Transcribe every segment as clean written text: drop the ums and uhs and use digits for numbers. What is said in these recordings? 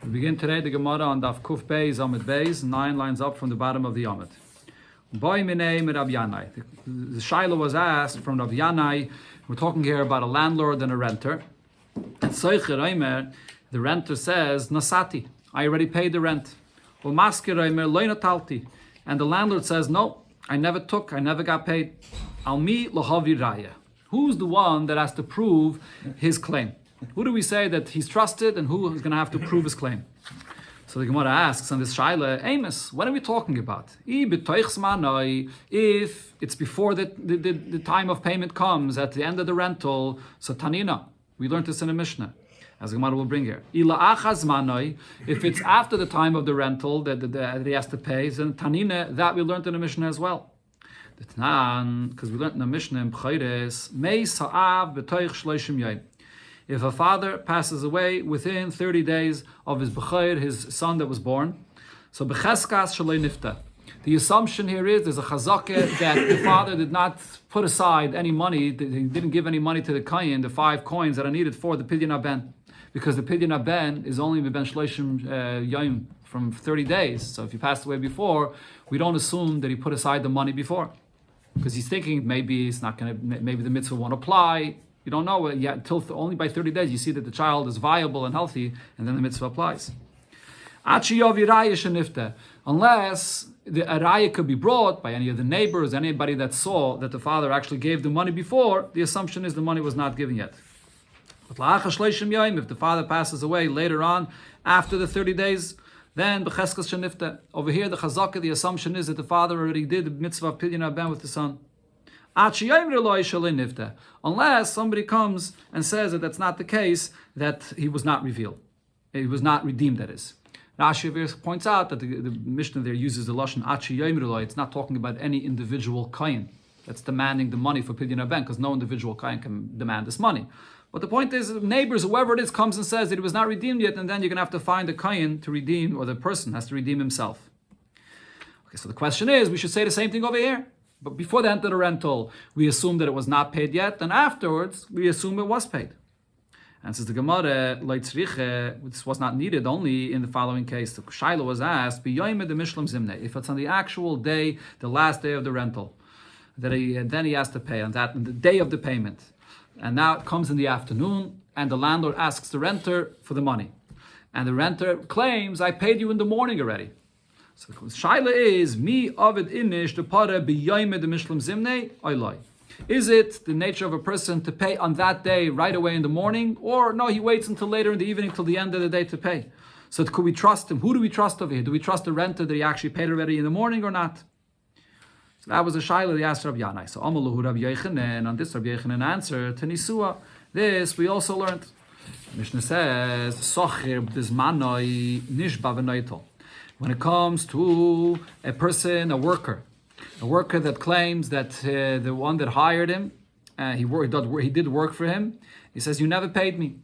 We begin today the Gemara on Daf Kuf Beis Amud Beis, 9 lines up from the bottom of the Amud. Boy minei mit Rabbi Yanai. The Shaila was asked from Rabbi Yanai. We're talking here about a landlord and a renter. And the renter says, Nasati, I already paid the rent. And the landlord says, no, I never got paid. Almi lahavi raya. Who's the one that has to prove his claim? Who do we say that he's trusted and who is going to have to prove his claim? So the Gemara asks on this Shaila, Amos, what are we talking about? If it's before the time of payment comes, at the end of the rental, so Tanina, we learned this in a Mishnah, as the Gemara will bring here. If it's after the time of the rental that he has to pay, then Tanina, that we learned in a Mishnah as well. Because we learned in the Mishnah, if a father passes away within 30 days of his b'chayr, his son that was born, so b'cheskas shalei nifta. The assumption here is there's a chazakah that the father did not put aside any money, he didn't give any money to the kayin, the 5 coins that are needed for the pidyon haben, because the pidyon haben is only ben shloshim yom from 30 days. So if he passed away before, we don't assume that he put aside the money before, because he's thinking maybe it's not going to, maybe the mitzvah won't apply. You don't know yet until only by 30 days you see that the child is viable and healthy, and then the mitzvah applies. Unless the araya could be brought by any of the neighbors, anybody that saw that the father actually gave the money before, the assumption is the money was not given yet. But if the father passes away later on, after the 30 days, then b'cheskas shenifta. Over here, the chazaka, the assumption is that the father already did the mitzvah of pidyon haben with the son. Unless somebody comes and says that that's not the case, that he was not revealed. He was not redeemed, that is. Rashi points out that the Mishnah there uses the lashon achi yomruloi. It's not talking about any individual kain that's demanding the money for pidyon haben, because no individual kain can demand this money. But the point is, neighbors, whoever it is, comes and says that he was not redeemed yet, and then you're going to have to find the kain to redeem, or the person has to redeem himself. Okay, so the question is, we should say the same thing over here. But before the end of the rental, we assume that it was not paid yet, and afterwards, we assume it was paid. And since the Gemara, this was not needed only in the following case. The Shaila was asked, if it's on the actual day, the last day of the rental, then he has to pay on that, on the day of the payment. And now it comes in the afternoon, and the landlord asks the renter for the money. And the renter claims, I paid you in the morning already. So the shaila is, mi avid inish the pare b'yayme the mishlam zimnei oilai. Is it the nature of a person to pay on that day right away in the morning, or no, he waits until later in the evening till the end of the day to pay? So could we trust him? Who do we trust over here? Do we trust the renter that he actually paid already in the morning or not? So that was a shaila they asked Rabbi Yanai. So Amalahu Rabbi Yechanan, on this Rabbi Yechanan answered to Nisua. This we also learned. Mishnah says, Sochir b'dizmanoi nish bavanoitel. When it comes to a person, a worker that claims that the one that hired him, he did work for him, he says, you never paid me.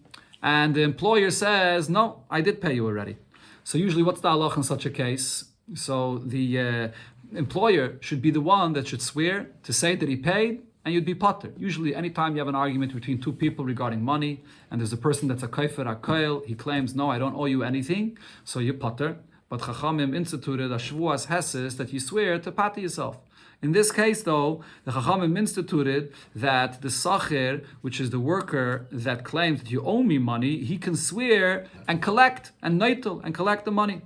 And the employer says, no, I did pay you already. So usually what's the halach in such a case? So the employer should be the one that should swear to say that he paid, and you'd be pater. Usually anytime you have an argument between two people regarding money, and there's a person that's a kaifer, a koil, he claims, no, I don't owe you anything, so you're pater. But Chachamim instituted a shvuas heses that you swear to pati yourself. In this case, though, the Chachamim instituted that the sacher, which is the worker that claims that you owe me money, he can swear and collect and neitel and collect the money.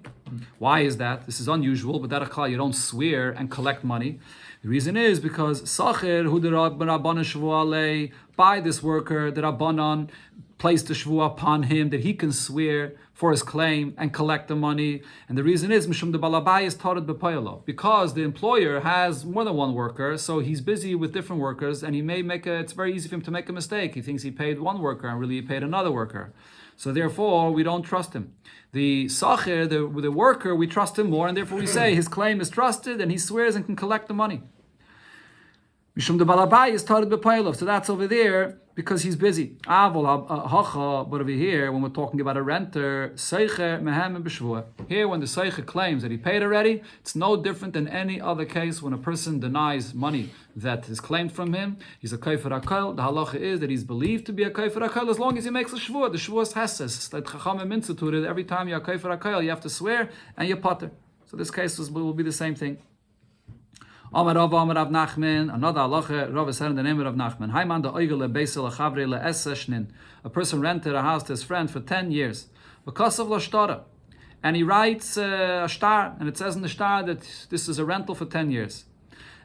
Why is that? This is unusual, but that you don't swear and collect money. The reason is because sacher hu derabbanan shvuah by this worker, the Rabbanan placed the shvuah upon him that he can swear for his claim and collect the money. And the reason is mishum de balabayis tared b'payalo, because the employer has more than one worker, so he's busy with different workers, and he may it's very easy for him to make a mistake. He thinks he paid one worker and really he paid another worker. So therefore, we don't trust him. The sacher, the worker, we trust him more, and therefore we say his claim is trusted, and he swears and can collect the money. Mishum de balabayis tared b'payalo. So that's over there. because he's busy. But over here, when we're talking about a renter, here when the seicher claims that he paid already, it's no different than any other case when a person denies money that is claimed from him. He's a kaifer hakol. The halacha is that he's believed to be a kaifer hakol as long as he makes a shvur. The shvur is hesses. Like Chachamim instituted, every time you're a kaifer hakol, you have to swear and you're potter. So this case will be the same thing. Amar Rav Nachman, another halacha, Rav said in the name of Rav Nachman, Hayman da oigel lebeisel lechavre le'eseshnin. A person rented a house to his friend for 10 years. Because of l'shtara. And he writes a shtar, and it says in the shtar that this is a rental for 10 years.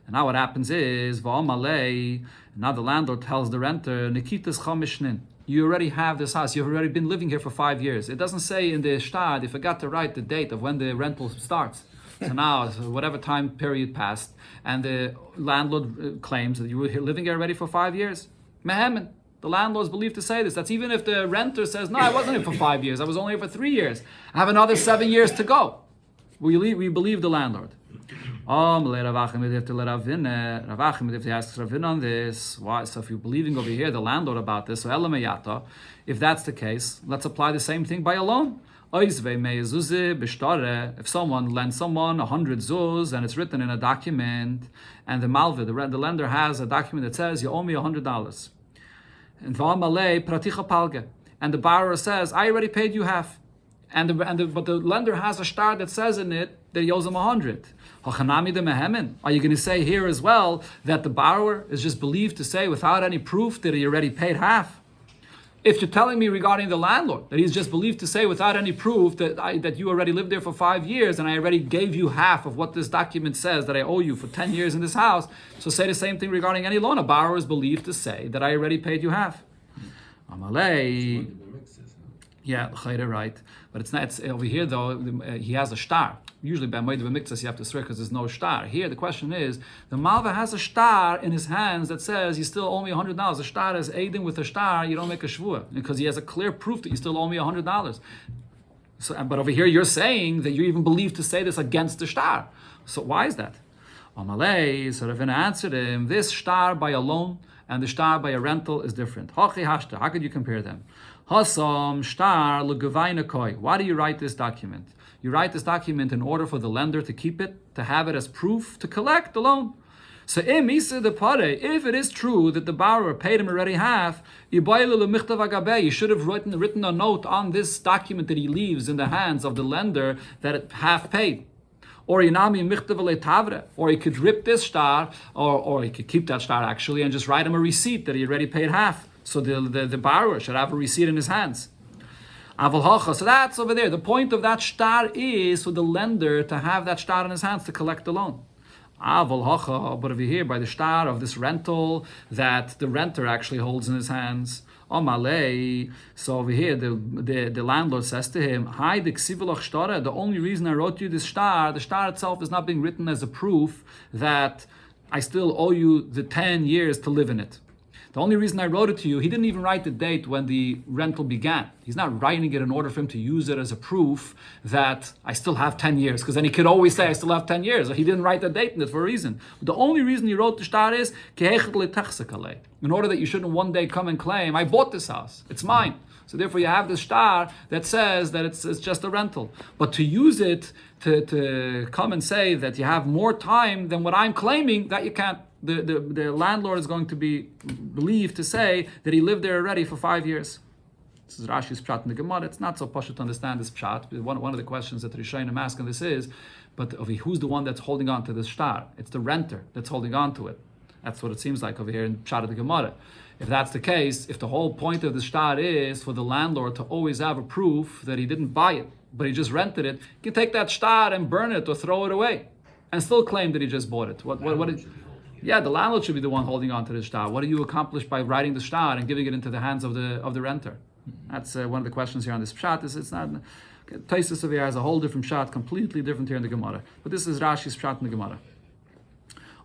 And now what happens is, va'amalei, now the landlord tells the renter, Nikitas chamishnin. You already have this house, you've already been living here for 5 years. It doesn't say in the shtar, they forgot to write the date of when the rental starts. So now, whatever time period passed, and the landlord claims that you were living here already for 5 years. Mehemen. The landlord is believed to say this. That's even if the renter says, no, I wasn't here for 5 years. I was only here for 3 years. I have another 7 years to go. We believe the landlord. Rav Achim asks Ravin on this. Why? So if you're believing over here the landlord about this, so elamayata, if that's the case, let's apply the same thing by a loan. If someone lends someone 100 zuz and it's written in a document, and the malve, the lender has a document that says you owe me $100, and the borrower says I already paid you half, but the lender has a shtar that says in it that he owes him 100. Are you going to say here as well that the borrower is just believed to say without any proof that he already paid half? If you're telling me regarding the landlord that he's just believed to say without any proof that you already lived there for 5 years and I already gave you half of what this document says that I owe you for 10 years in this house, so say the same thing regarding any loan. A borrower is believed to say that I already paid you half. Amalei. Yeah, right. But it's not. It's over here though. He has a shtar. Usually by Bava Metzia you have to swear because there's no shtar. Here the question is, the malva has a shtar in his hands that says you still owe me $100. The shtar is aiding with a shtar. You don't make a shvur because he has a clear proof that you still owe me $100. So, but over here you're saying that you even believe to say this against the shtar. So why is that? Amalei. So Ravina answered him, this shtar by a loan and the shtar by a rental is different. How could you compare them? Hasam shtar l'gavainakoi. Why do you write this document? You write this document in order for the lender to keep it, to have it as proof, to collect the loan. So if it is true that the borrower paid him already half, you should have written a note on this document that he leaves in the hands of the lender that it half paid. Or he could rip this shtar, or he could keep that shtar actually and just write him a receipt that he already paid half. So the borrower should have a receipt in his hands. So that's over there. The point of that shtar is for the lender to have that shtar in his hands to collect the loan. But over here, by the shtar of this rental that the renter actually holds in his hands. So over here, the landlord says to him, the only reason I wrote you this shtar, the shtar itself is not being written as a proof that I still owe you the 10 years to live in it. The only reason I wrote it to you, he didn't even write the date when the rental began. He's not writing it in order for him to use it as a proof that I still have 10 years, because then he could always say I still have 10 years. He didn't write the date in it for a reason. But the only reason he wrote the shtar is in order that you shouldn't one day come and claim, I bought this house, it's mine. So therefore you have the shtar that says that it's just a rental. But to use it to come and say that you have more time than what I'm claiming, that you can't. The landlord is going to be believed to say that he lived there already for 5 years. This is Rashi's pshat in the Gemara. It's not so pashut to understand this pshat. One of the questions that Rishonim ask on this is, but who's the one that's holding on to this shtar? It's the renter that's holding on to it. That's what it seems like over here in pshat of the Gemara. If that's the case, if the whole point of the shtar is for the landlord to always have a proof that he didn't buy it, but he just rented it, he can take that shtar and burn it or throw it away, and still claim that he just bought it. Yeah, the landlord should be the one holding on to the shtar. What do you accomplish by writing the shtar and giving it into the hands of the renter? That's one of the questions here on this pshat. It's not. Taisus over here has a whole different pshat, completely different here in the Gemara. But this is Rashi's pshat in the Gemara.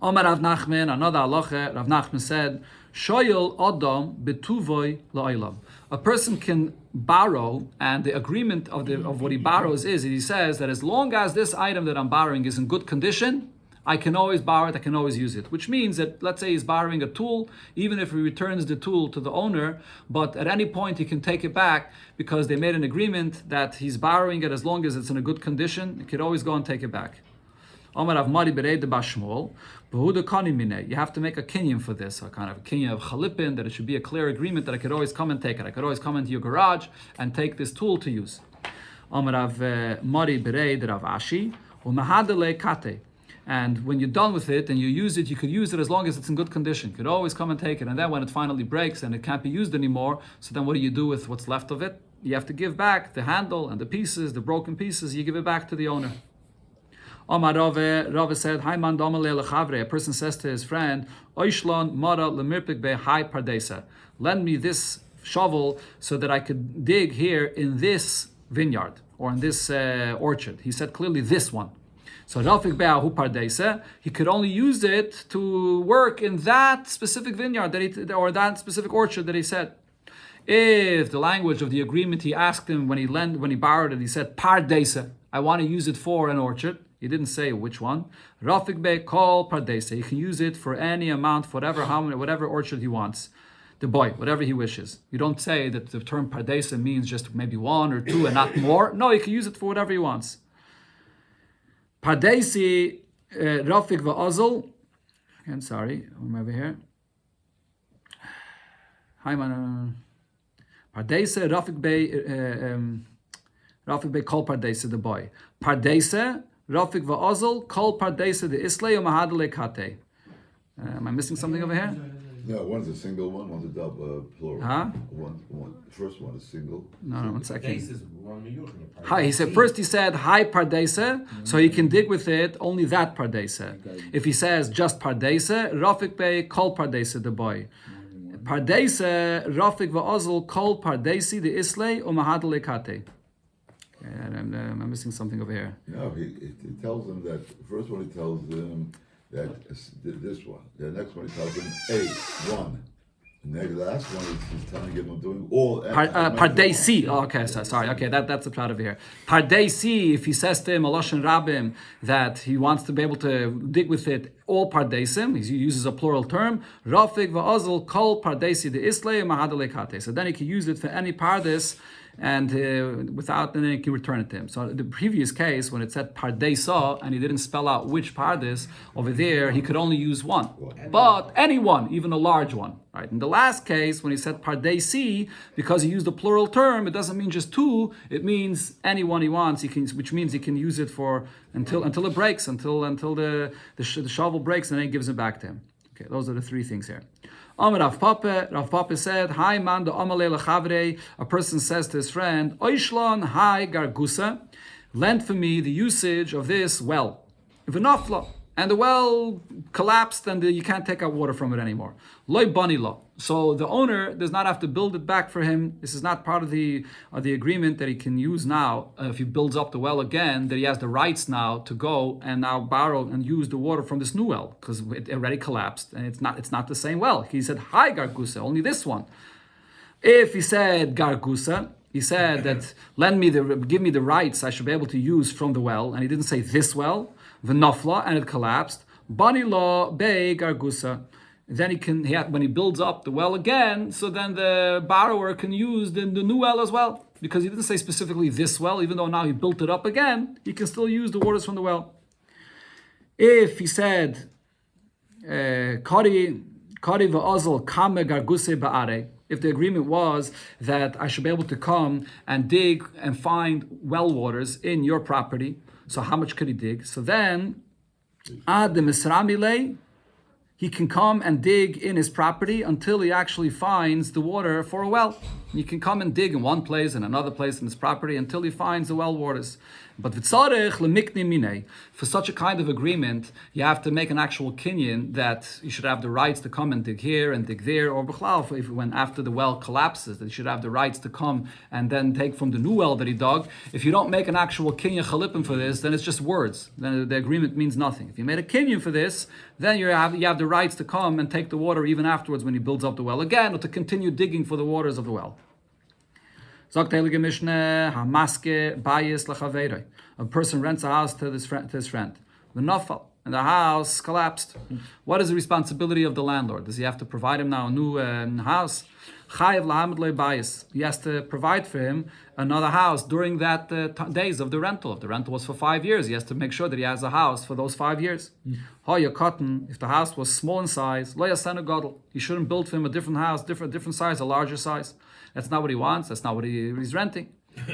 Omar Rav Nachman, another halacha. Rav Nachman said, "Shoyel Adam betuvoy la'olam." A person can borrow, and the agreement of what he borrows is he says that as long as this item that I'm borrowing is in good condition, I can always borrow it, I can always use it. Which means that, let's say he's borrowing a tool, even if he returns the tool to the owner, but at any point he can take it back because they made an agreement that he's borrowing it as long as it's in a good condition, he could always go and take it back. You have to make a kinyan for this, a kind of a kinyan of chalipin, that it should be a clear agreement that I could always come and take it. I could always come into your garage and take this tool to use. And when you're done with it and you use it, you could use it as long as it's in good condition. You could always come and take it. And then when it finally breaks and it can't be used anymore, so then what do you do with what's left of it? You have to give back the handle and the pieces, the broken pieces, you give it back to the owner. Omar Rave said, a person says to his friend, lend me this shovel so that I could dig here in this vineyard or in this orchard. He said clearly this one. So Rafik Be'ahu Pardeisa, he could only use it to work in that specific vineyard or that specific orchard that he said. If the language of the agreement he asked him when he borrowed it, he said Pardeisa, I want to use it for an orchard. He didn't say which one. Rafik Be call Pardesa. He can use it for any amount, whatever orchard he wants. The boy, whatever he wishes. You don't say that the term Pardesa means just maybe one or two and not more. No, he can use it for whatever he wants. Pardesi Rafik Va'azal. Again, sorry, I'm over here. Hi, man. Pardesa Rafik Be call Pardesa the boy. Pardesa Rafik va'azal kol pardesa de islay o mahadale kate. Am I missing something over here? No, one's a single one, one's a double plural. Huh? One. The first one is single. No, 1 second. Hi, he said hi pardesa, so he can dig with it only that pardesa. If he says just pardesa, Rafik be kol pardesa the boy. Pardesa Rafik va'azal kol pardesi de islay o mahadale kate. I'm missing something over here. No, he tells them that the first one he tells them that this one. The next one he tells them one. And the last one he's telling him doing all. Pardesi. Oh, okay, sorry. Okay, that's the part over here. Pardesi. If he says to him Aloshan Rabim that he wants to be able to dig with it all pardesim, he uses a plural term. Rafik va'azal kol pardesi de islay mahadale kate. So then he can use it for any pardes. And without, then he can return it to him. So the previous case, when it said pardesa, and he didn't spell out which pardes, over there, he could only use one. But any one, even a large one. Right? In the last case, when he said pardesi, because he used the plural term, it doesn't mean just two, it means any one he wants, which means he can use it for until it breaks, until the shovel breaks, and then he gives it back to him. Okay, those are the three things here. Rav Papa said, Hi man the Amalei Lechavre, a person says to his friend, Oishlon Hi Gargusa, lend for me the usage of this well. V'nafla, and the well collapsed and you can't take out water from it anymore. Loi banila. So the owner does not have to build it back for him. This is not part of the agreement that he can use now. If he builds up the well again, that he has the rights now to go and now borrow and use the water from this new well because it already collapsed and it's not the same well. He said, Hi Gargusa, only this one. If he said Gargusa, he said that give me the rights I should be able to use from the well, and he didn't say this well, the nafla, and it collapsed. Bani law be Gargusa. Then when he builds up the well again, so then the borrower can use the new well as well. Because he didn't say specifically this well, even though now he built it up again, he can still use the waters from the well. If he said, Kari va'azal kame garguse ba'are, if the agreement was that I should be able to come and dig and find well waters in your property, so how much could he dig? So then, ad the misramile, he can come and dig in his property until he actually finds the water for a well. He can come and dig in one place and another place in his property until he finds the well waters. But for such a kind of agreement, you have to make an actual kinyan that you should have the rights to come and dig here and dig there, or when after the well collapses, that you should have the rights to come and then take from the new well that he dug. If you don't make an actual kinyan chalipim for this, then it's just words. Then the agreement means nothing. If you made a kinyan for this, then you have the rights to come and take the water even afterwards when he builds up the well again, or to continue digging for the waters of the well. A person rents a house to his friend. The nafal, and the house collapsed. What is the responsibility of the landlord? Does he have to provide him now a new house? Chayev lahamid lo bayis. He has to provide for him another house during that days of the rental. If the rental was for 5 years, he has to make sure that he has a house for those 5 years. If the house was small in size, lo yasenu gadol. He shouldn't build for him a different house, different size, a larger size. That's not what he wants. That's not what he's renting.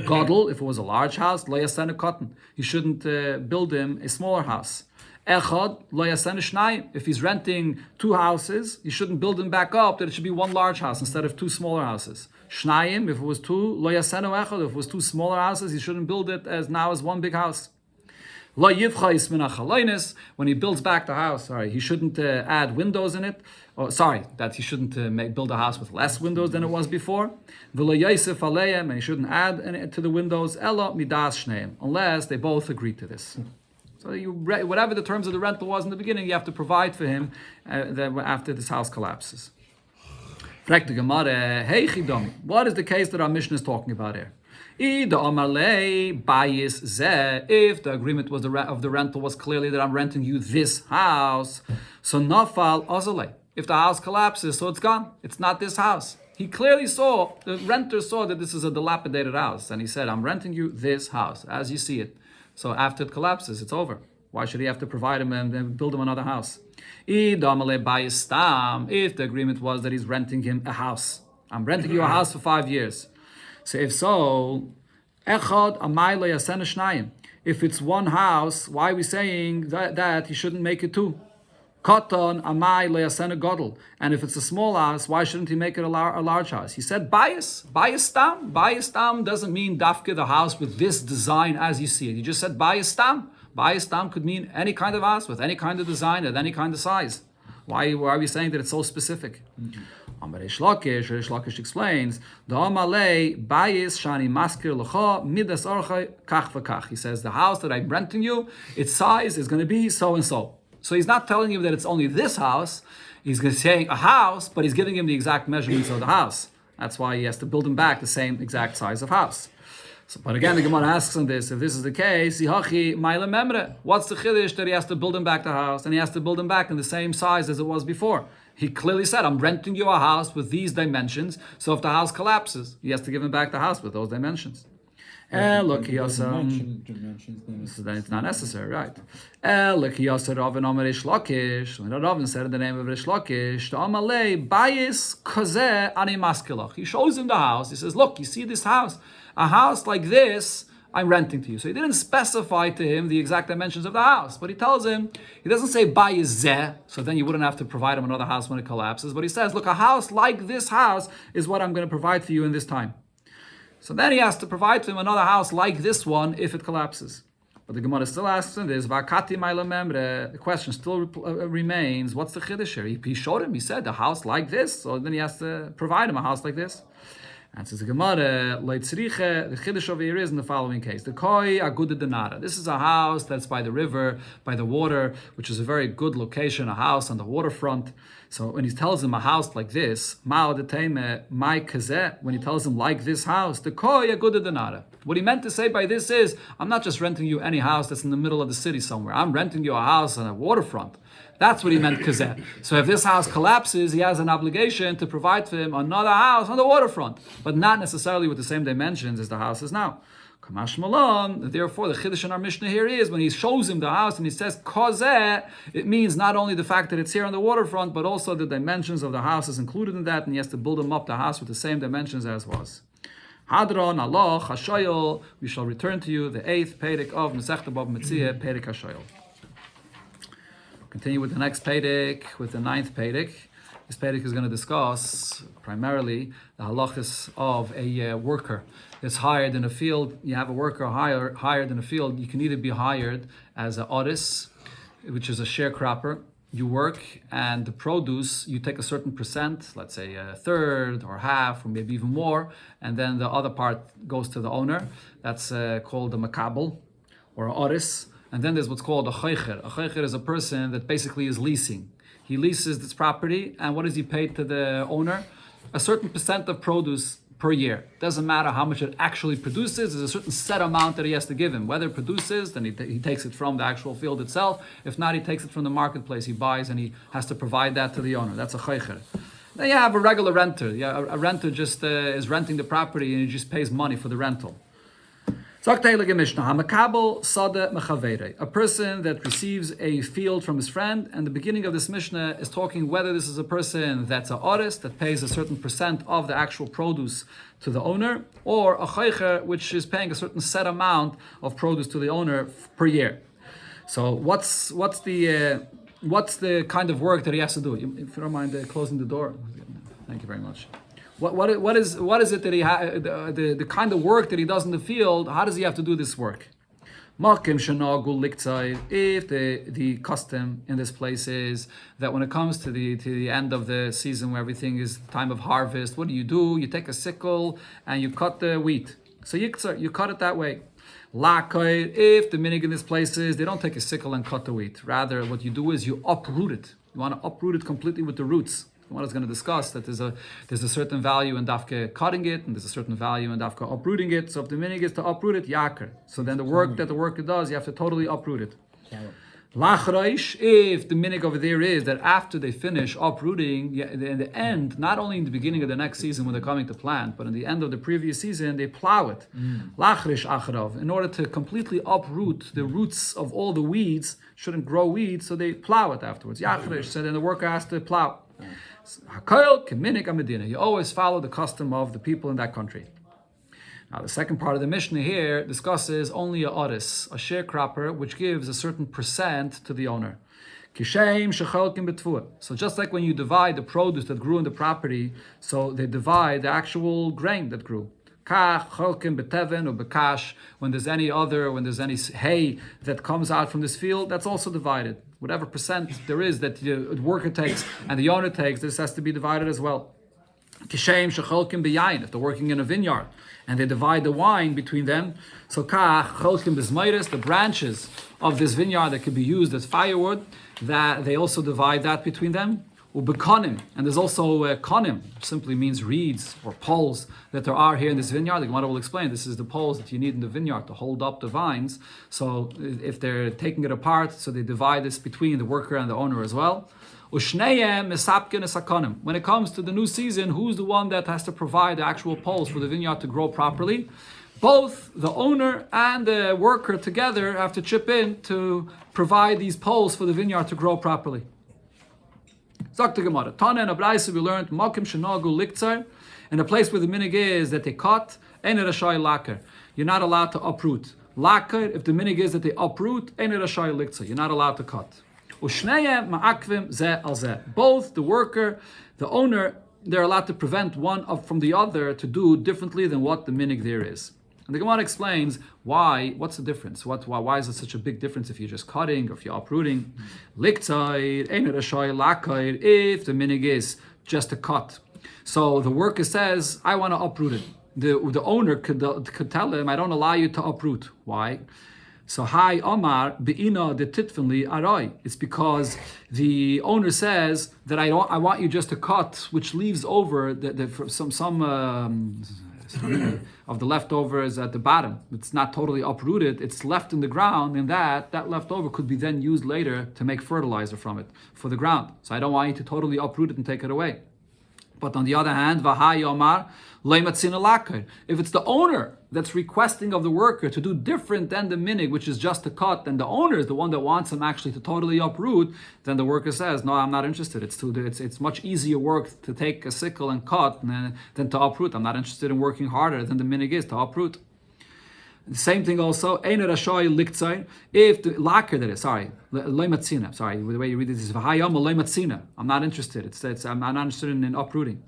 Gadol, if it was a large house, lo yasenu katan. He shouldn't build him a smaller house. Echad lo yasenu shnayim. If he's renting 2 houses, he shouldn't build them back up, that it should be 1 large house instead of 2 smaller houses. Shnayim, if it was 2, lo yasenu echad. If it was 2 smaller houses, he shouldn't build it as 1 big house. Lo yivchais min hachalonis. When he builds back the house, he shouldn't add windows in it. That he shouldn't build a house with less windows than it was before. V'lo yosef aleim, and he shouldn't add to the windows. Elo midas shneim, unless they both agree to this. So whatever the terms of the rental was in the beginning, you have to provide for him after this house collapses. What is the case that our mission is talking about here? If the agreement was of the rental was clearly that I'm renting you this house, so nafal ozale. If the house collapses, so it's gone. It's not this house. He clearly saw, the renter saw that this is a dilapidated house, and he said, I'm renting you this house, as you see it. So after it collapses, it's over. Why should he have to provide him and build him another house? If the agreement was that he's renting him a house, I'm renting you a house for 5 years. So if so, if it's one house, why are we saying that he shouldn't make it 2? And if it's a small house, why shouldn't he make it a large house? He said bias tam. Bias tam doesn't mean dafke the house with this design as you see it. He just said bias tam. Bias tam could mean any kind of house with any kind of design at any kind of size. Why are we saying that it's so specific? Reish Lakish explains, he says the house that I'm renting you, its size is going to be so and so. So he's not telling him that it's only this house. He's saying a house, but he's giving him the exact measurements of the house. That's why he has to build him back the same exact size of house. So, but again, the Gemara asks on this, if this is the case, what's the chiddush that he has to build him back the house, and he has to build him back in the same size as it was before? He clearly said, I'm renting you a house with these dimensions, so if the house collapses, he has to give him back the house with those dimensions. Look, so then it's not necessary, right? Look, when Ravin said in the name of Reish Lakish, he shows him the house. He says, look, you see this house? A house like this, I'm renting to you. So he didn't specify to him the exact dimensions of the house, but he tells him, he doesn't say bayis zeh, so then you wouldn't have to provide him another house when it collapses, but he says, look, a house like this house is what I'm going to provide for you in this time. So then he has to provide to him another house like this one if it collapses. But the Gemara still asks him this, the question still remains, what's the chiddush here? He showed him, he said, a house like this, so then he has to provide him a house like this. And says the Gemara, the chiddush over here is in the following case. The koi aguda denara. This is a house that's by the river, by the water, which is a very good location, a house on the waterfront. So when he tells him a house like this, when he tells him like this house, the koi aguda denara. What he meant to say by this is, I'm not just renting you any house that's in the middle of the city somewhere. I'm renting you a house on a waterfront. That's what he meant, kazeh. So if this house collapses, he has an obligation to provide for him another house on the waterfront, but not necessarily with the same dimensions as the house is now. Kamash Malan, therefore, the chiddush in our Mishnah here is when he shows him the house and he says kozeh, it means not only the fact that it's here on the waterfront, but also the dimensions of the house is included in that, and he has to build him up the house with the same dimensions as was. Hadron, Allah, Hashoyel, we shall return to you the 8th Perek of Masechta Bava Metzia, Perek Hashoyel. Continue with the next Perek, with the 9th Perek. This Perek is going to discuss primarily the halachas of a worker that's hired in a field. You have a worker hired in a field. You can either be hired as an otis, which is a sharecropper. You work, and the produce, you take a certain percent, let's say a third or half, or maybe even more, and then the other part goes to the owner. That's called a makabel, or an otis. And then there's what's called a chaycher. A chaycher is a person that basically is leasing. He leases this property, and what does he pay to the owner? A certain percent of produce per year. Doesn't matter how much it actually produces. There's a certain set amount that he has to give him. Whether it produces, then he takes it from the actual field itself. If not, he takes it from the marketplace. He buys and he has to provide that to the owner. That's a chaycher. Then you have a regular renter. Yeah, a renter just is renting the property and he just pays money for the rental. A person that receives a field from his friend, and the beginning of this Mishnah is talking whether this is a person that's an artist that pays a certain percent of the actual produce to the owner, or a chaycher which is paying a certain set amount of produce to the owner per year. So what's the kind of work that he has to do? If you don't mind closing the door. Thank you very much. What is it that he the kind of work that he does in the field? How does he have to do this work? If the custom in this place is that when it comes to the end of the season where everything is time of harvest, what do? You take a sickle and you cut the wheat. So you cut it that way. If the minig in this place is they don't take a sickle and cut the wheat. Rather, what you do is you uproot it. You want to uproot it completely with the roots. What is going to discuss that there's a certain value in dafke cutting it, and there's a certain value in dafke uprooting it. So if the minig is to uproot it, yaker. So then the work that the worker does, you have to totally uproot it. Lachraish, if the minig over there is that after they finish uprooting, in the end, not only in the beginning of the next season when they're coming to plant, but in the end of the previous season, they plow it. Lachrish achrov, in order to completely uproot the roots of all the weeds, shouldn't grow weeds, so they plow it afterwards. Yachrish, so then the worker has to plow. You always follow the custom of the people in that country. Now, the second part of the Mishnah here discusses only a oris, a sharecropper, which gives a certain percent to the owner. So just like when you divide the produce that grew in the property, so they divide the actual grain that grew. When there's any hay that comes out from this field, that's also divided. Whatever percent there is that the worker takes and the owner takes, this has to be divided as well. If they're working in a vineyard and they divide the wine between them, so the branches of this vineyard that could be used as firewood, that they also divide that between them. And there's also konim, simply means reeds or poles that there are here in this vineyard. The Gemara will explain this is the poles that you need in the vineyard to hold up the vines. So if they're taking it apart, so they divide this between the worker and the owner as well. When it comes to the new season, who's the one that has to provide the actual poles for the vineyard to grow properly? Both the owner and the worker together have to chip in to provide these poles for the vineyard to grow properly. Zok the Gemara. Tana and Abraisa we learned Makim Shenagu Liktzar, in a place where the minig is that they cut, Ein Rashai Laker. You're not allowed to uproot. Laker, if the minig is that they uproot, Ein Rashai Liktzar. You're not allowed to cut. Ushneya Ma'akvim Zeh al Zeh. Both the worker, the owner, they're allowed to prevent one from the other to do differently than what the minig there is. And the Gemara explains why. What's the difference? Why is it such a big difference if you're just cutting or if you're uprooting? Liktzayir, ein rashai lakayir, if the minig is just a cut. So the worker says, I want to uproot it. The owner could tell him, I don't allow you to uproot. Why? So hi Omar beina de titfinli arai. It's because the owner says that I want you just to cut, which leaves over some of the leftovers at the bottom. It's not totally uprooted, it's left in the ground, and that leftover could be then used later to make fertilizer from it for the ground. So I don't want you to totally uproot it and take it away. But on the other hand, if it's the owner that's requesting of the worker to do different than the minig, which is just to cut, and the owner is the one that wants him actually to totally uproot, then the worker says, no, I'm not interested. It's much easier work to take a sickle and cut than to uproot. I'm not interested in working harder than the minig is to uproot. The same thing also, if the laker that is, the way you read it is I'm not interested. I'm not interested in uprooting.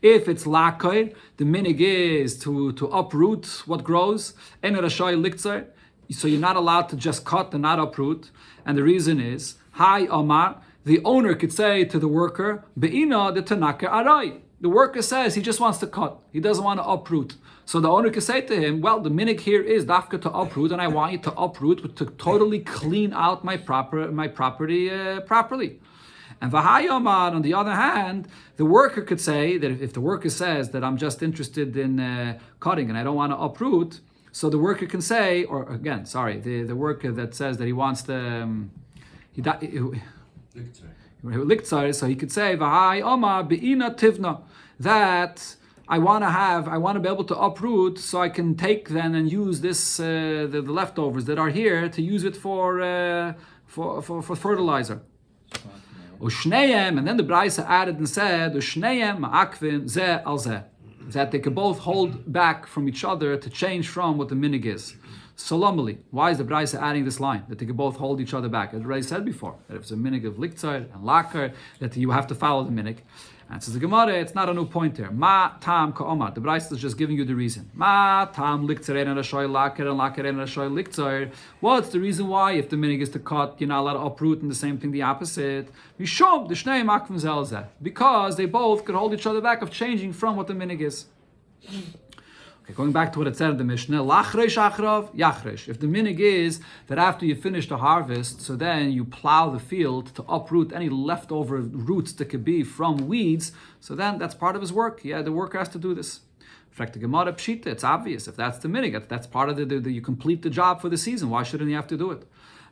If it's laker, the minig is to uproot what grows. So you're not allowed to just cut and not uproot. And the reason is, the owner could say to the worker, the worker says he just wants to cut. He doesn't want to uproot. So the owner could say to him, well, the minig here is dafka to uproot, and I want you to uproot to totally clean out my property properly. And v'hayomar, on the other hand, the worker could say that if the worker says that I'm just interested in cutting and I don't want to uproot, so the worker can say, or again, sorry, the worker that says that he wants to, so he could say, "V'hai Omar be'ina tivna," that I want to be able to uproot, so I can take then and use this the leftovers that are here to use it for fertilizer. Ushneim, and then the Braisa added and said, Ushneim ma'akvin zeh al zeh, that they could both hold back from each other to change from what the minig is. Solomally, why is the Braisa adding this line? That they could both hold each other back. As I already said before, that if it's a minig of liktzar and lakar, that you have to follow the minig. And says the Gemara, it's not a new point there. Ma tam ka'omar. The Braisa is just giving you the reason. Ma tam liktzar and rashoy lakar and lakar and rashoy liktzar. What's the reason why? If the minig is to cut, you're not allowed to uproot, and the same thing the opposite. Mishom the shnei makvim zelzeh, because they both could hold each other back of changing from what the minig is. Okay, going back to what it said in the Mishnah, lachresh achrav yachresh. If the minig is that after you finish the harvest, so then you plow the field to uproot any leftover roots that could be from weeds, so then that's part of his work. Yeah, the worker has to do this. In fact, the Gemara Pshita, it's obvious. If that's the minig, that's part of the you complete the job for the season. Why shouldn't you have to do it?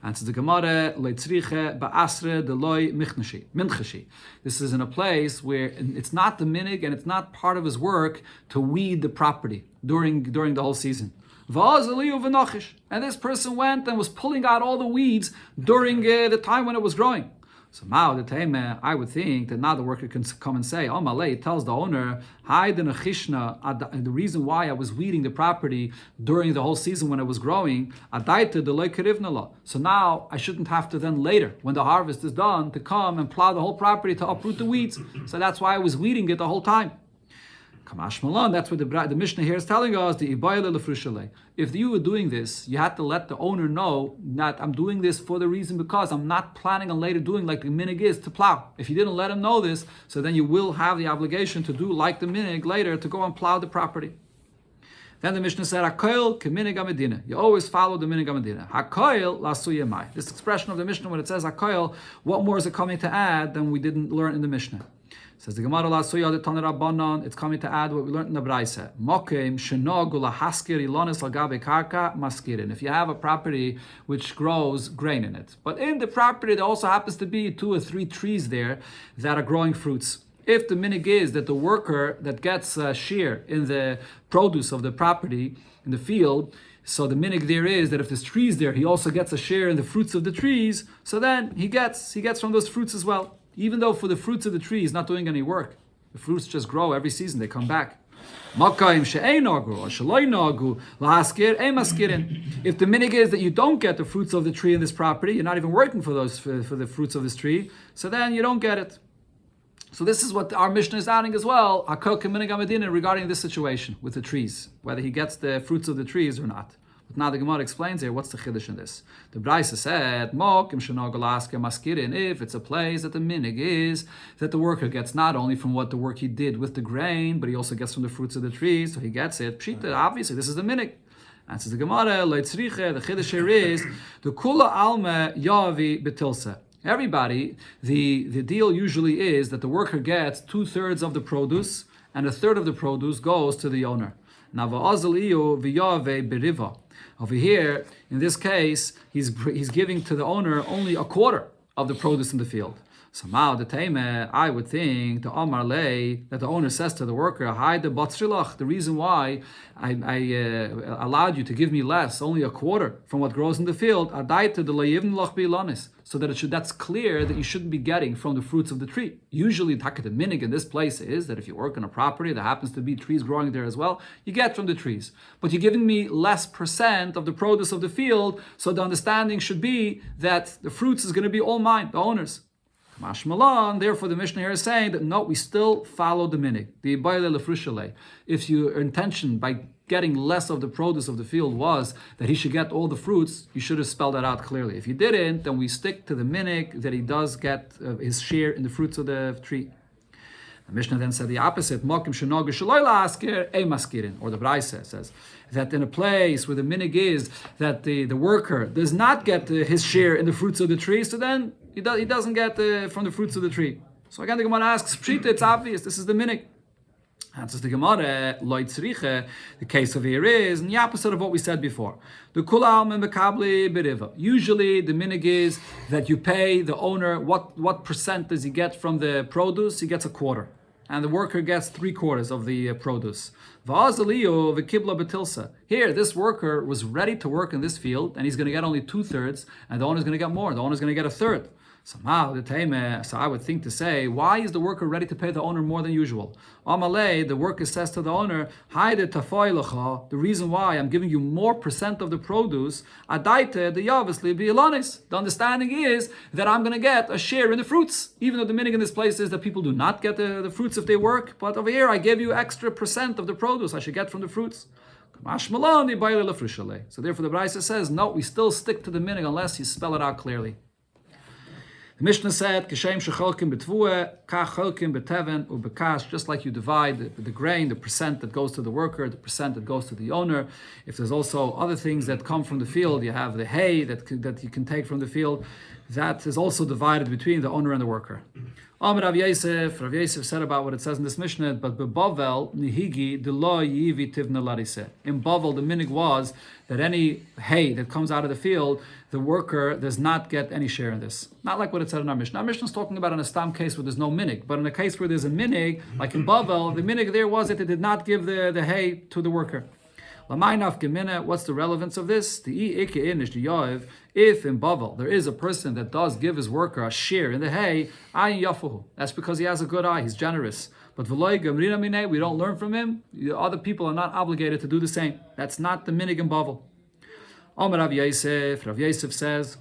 And so the Gemara, leitzriche ba'asre deloi minchashi. This is in a place where it's not the minig and it's not part of his work to weed the property during the whole season. And this person went and was pulling out all the weeds during the time when it was growing. So now I would think that now the worker can come and say, Malay tells the owner, the reason why I was weeding the property during the whole season when it was growing, so now I shouldn't have to then later, when the harvest is done, to come and plow the whole property to uproot the weeds. So that's why I was weeding it the whole time. Kamash Malan, that's what the Mishnah here is telling us, the Ibayla Lefrushale. If you were doing this, you had to let the owner know that I'm doing this for the reason because I'm not planning on later doing like the minig is to plow. If you didn't let him know this, so then you will have the obligation to do like the minig later to go and plow the property. Then the Mishnah said, Hakoil keminig amedina. You always follow the minig amedina. Hakoil lasuyemai. This expression of the Mishnah, when it says Hakoil, what more is it coming to add than we didn't learn in the Mishnah? Says the Gemara Lasuya Tanir Rabbanon, it's coming to add what we learned in the Braisa. Mokem shenogu lahaskir ilonis lagabe karka maskirin. If you have a property which grows grain in it, but in the property there also happens to be 2 or 3 trees there that are growing fruits. If the minig is that the worker that gets a share in the produce of the property in the field, so the minig there is that if there's trees there, he also gets a share in the fruits of the trees. So then he gets from those fruits as well. Even though for the fruits of the tree he's not doing any work. The fruits just grow every season, they come back. If the minig is that you don't get the fruits of the tree in this property, you're not even working for the fruits of this tree, so then you don't get it. So this is what our Mishnah is adding as well, regarding this situation with the trees, whether he gets the fruits of the trees or not. But now the Gemara explains here, what's the chiddush in this? The Braisa said, if it's a place that the minig is, that the worker gets not only from what the work he did with the grain, but he also gets from the fruits of the trees, so he gets it. Pshita, obviously, this is the minig. And says the Gemara, the chiddush here is, the kula alma yavi betilsa. Everybody, the deal usually is that the worker gets 2/3 of the produce, and 1/3 of the produce goes to the owner. Over here, in this case, he's giving to the owner only 1/4 of the produce in the field. So now the Taimeh, I would think the Amar Lei, that the owner says to the worker, "Hi the batzrilach." The reason why I allowed you to give me less, only 1/4 from what grows in the field, so that that's clear that you shouldn't be getting from the fruits of the tree. Usually, the minig in this place is that if you work on a property that happens to be trees growing there as well, you get from the trees. But you're giving me less % of the produce of the field, so the understanding should be that the fruits is going to be all mine, the owners. Mashmalan, therefore the Mishnah here is saying that no, we still follow the minig. The Ibayla Lefrushale. If your intention by getting less of the produce of the field was that he should get all the fruits, you should have spelled that out clearly. If you didn't, then we stick to the minig that he does get his share in the fruits of the tree. The Mishnah then said the opposite. Mokim shenogu shelo la'askir e maskirin. Or the Braisa says that in a place where the minig is that the worker does not get his share in the fruits of the tree, so then he doesn't get from the fruits of the tree. So again, the Gemara asks, Pshita, it's obvious, this is the minig. Answers the Gemara, loy tzriche, the case of here is, and the opposite of what we said before. The kulam and bekabli beriva. Usually the minig is that you pay the owner, what percent does he get from the produce? He gets a quarter. And the worker gets 3/4 of the produce. Va'azaliyo v'kibla betilsa. Here, this worker was ready to work in this field, and he's going to get only 2/3, and the owner's going to get more. The owner's going to get 1/3. Somehow, so I would think to say, why is the worker ready to pay the owner more than usual? Amalei, the worker says to the owner, the reason why I'm giving you more percent of the produce, adaite the obviously be ilanis. The understanding is that I'm going to get a share in the fruits, even though the meaning in this place is that people do not get the fruits if they work. But over here, I give you extra percent of the produce I should get from the fruits. So therefore, the Braisa says, no, we still stick to the meaning unless you spell it out clearly. The Mishnah said, "Kishem shecholkim betvuah, kach cholkim beteven ubekash." Just like you divide the grain, the percent that goes to the worker, the percent that goes to the owner. If there's also other things that come from the field, you have the hay that you can take from the field. That is also divided between the owner and the worker. Rav Yosef said about what it says in this Mishnah, but beBavel nihigi delo yivi tivna larise. In Bavel, the minig was that any hay that comes out of the field, the worker does not get any share in this. Not like what it said in our Mishnah. Our Mishnah is talking about in a stam case where there's no minig, but in a case where there's a minig, like in Bavel, the minig there was that it did not give the hay to the worker. What's the relevance of this? If in Bavel there is a person that does give his worker a share in the hay, that's because he has a good eye, he's generous. But we don't learn from him. Other people are not obligated to do the same. That's not the minig in Bavel. Rav Yosef says,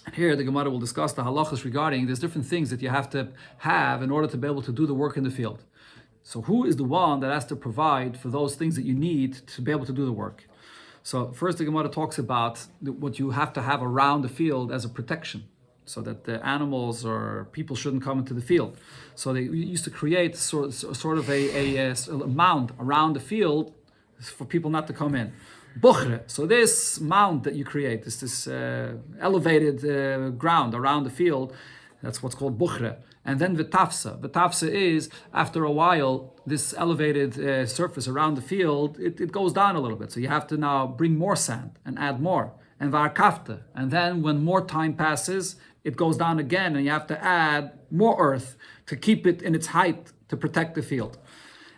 and here the Gemara will discuss the halachas regarding there's different things that you have to have in order to be able to do the work in the field. So who is the one that has to provide for those things that you need to be able to do the work? So first the Gemara talks about what you have to have around the field as a protection, so that the animals or people shouldn't come into the field. So they used to create sort of a mound around the field for people not to come in. Buchre. So this mound that you create, this elevated ground around the field, that's what's called buchre. And then v'tafsa. V'tafsa is, after a while, this elevated surface around the field, it goes down a little bit. So you have to now bring more sand and add more. And v'arkafta. And then when more time passes, it goes down again, and you have to add more earth to keep it in its height to protect the field.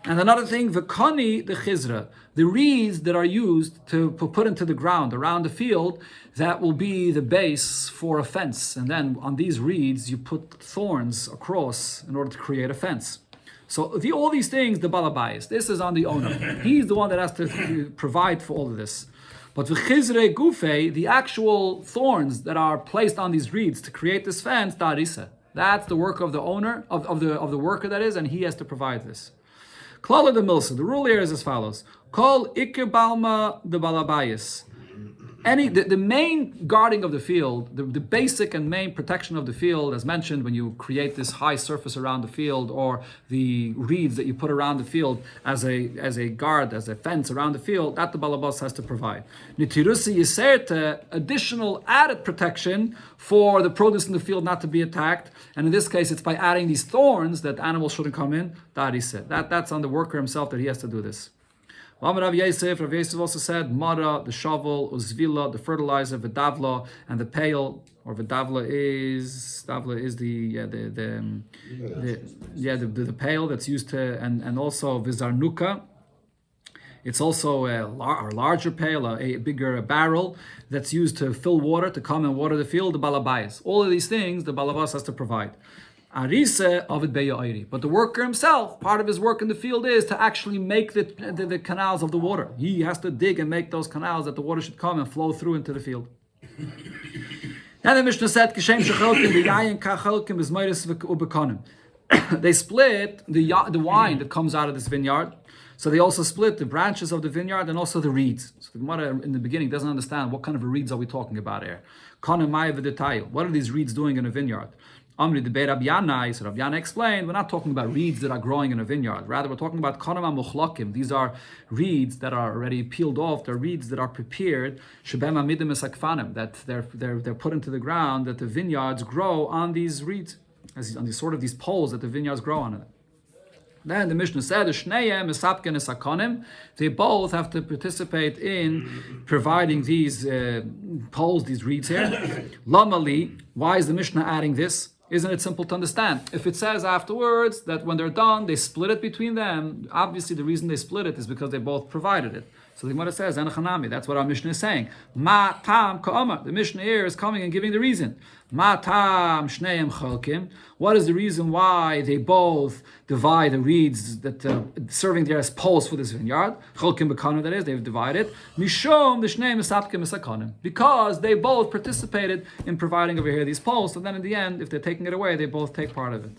And another thing, v'koni the chizra, the reeds that are used to put into the ground around the field, that will be the base for a fence. And then on these reeds, you put thorns across in order to create a fence. So all these things, the balabayas, this is on the owner. He's the one that has to provide for all of this. But v'chizre gufe, the actual thorns that are placed on these reeds to create this fence, darisa. That's the work of the owner, of the worker that is, and he has to provide this. Klala de Milsa. The rule here is as follows: Kol ikir balma de balabayas. The main guarding of the field, the basic and main protection of the field, as mentioned, when you create this high surface around the field, or the reeds that you put around the field as a guard, as a fence around the field, that the balabas has to provide. Nitirusi yiserte, additional added protection for the produce in the field not to be attacked, and in this case, it's by adding these thorns that animals shouldn't come in. That's on the worker himself that he has to do this. Rav Yosef also said, Mara, the shovel, Uzvila, the fertilizer, Vidavla, and the pail, or Vidavla is the pail that's used to, and also Vizarnuka. It's also a larger pail, a bigger barrel that's used to fill water, to come and water the field, the balabayas. All of these things the balabas has to provide. Arise avid be'ya'iri. But the worker himself, part of his work in the field is to actually make the canals of the water. He has to dig and make those canals that the water should come and flow through into the field. Then the Mishnah said, Kishem shecholkim v'yayin kacholkim v'zmoiris u'bekonim. They split the wine that comes out of this vineyard. So they also split the branches of the vineyard and also the reeds. So the Gemara in the beginning doesn't understand what kind of reeds are we talking about here. What are these reeds doing in a vineyard? Amri de Rabbi Yanai, so Rabbi Yana explained, we're not talking about reeds that are growing in a vineyard. Rather, we're talking about konama muchlakim. These are reeds that are already peeled off. They're reeds that are prepared, shebema midim esakfanim, that they're put into the ground, that the vineyards grow on these reeds, on these sort of these poles that the vineyards grow on it. Then the Mishnah said, they both have to participate in providing these poles, these reeds here. Lamali, why is the Mishnah adding this? Isn't it simple to understand? If it says afterwards that when they're done, they split it between them, obviously the reason they split it is because they both provided it. So the Gemara says, that's what our Mishnah is saying. Ma tam ka'amar. The Mishnah here is coming and giving the reason. Ma tam shneim chalkim. What is the reason why they both divide the reeds that serving there as poles for this vineyard? Chalkim b'kanim, that is, they've divided. Mishom the shneim esapkim esakanim. Because they both participated in providing over here these poles. So then in the end, if they're taking it away, they both take part of it.